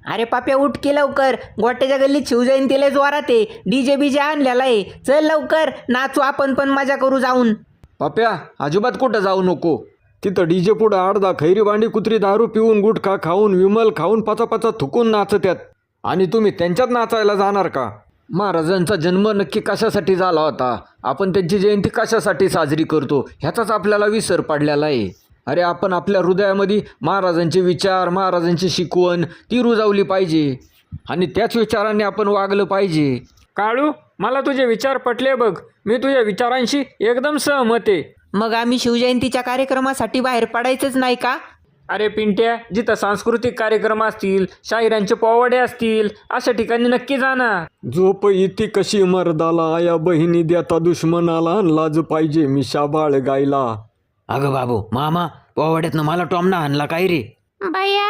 अरे पाप्या उठ की लवकर, गोट्याच्या गल्लीत शिवजयंतीला जोरात आहे, डीजे बीजे आणलेला आहे. चल लवकर नाचू आपण पण मजा करू जाऊन. पाप्या अजिबात कुठं जाऊ नको. तिथं डीजे पुढं अर्धा खैरी बांडी कुत्री दारू पिऊन गुटखा खाऊन विमल खाऊन पाचा थुकून नाचत्यात आणि तुम्ही त्यांच्यात नाचायला जाणार का? महाराजांचा जन्म नक्की कशासाठी झाला होता, आपण त्यांची जयंती कशासाठी साजरी करतो ह्याचाच आपल्याला विसर पडलेला आहे. अरे आपण आपल्या हृदयामध्ये महाराजांचे विचार महाराजांची शिकवण ती रुजवली पाहिजे आणि त्याच विचारांनी आपण वागलं पाहिजे. काळू मला तुझे विचार पटले बघ, मी तुझ्या विचारांशी एकदम सहमत आहे. मग आम्ही शिवजयंतीच्या कार्यक्रमासाठी बाहेर पडायचंच नाही का? अरे पिंट्या, जिथं सांस्कृतिक कार्यक्रम असतील शाहिरांचे पोवाडे असतील अशा ठिकाणी नक्की जाणार. झोप इथे कशी मर्दाला आया बहिणी देता दुश्मनाला लाज पाहिजे मिशा बाळ गायला. अगं बाबू मामा पोवाड्यातनं मला टॉमना आणला काय रे? बया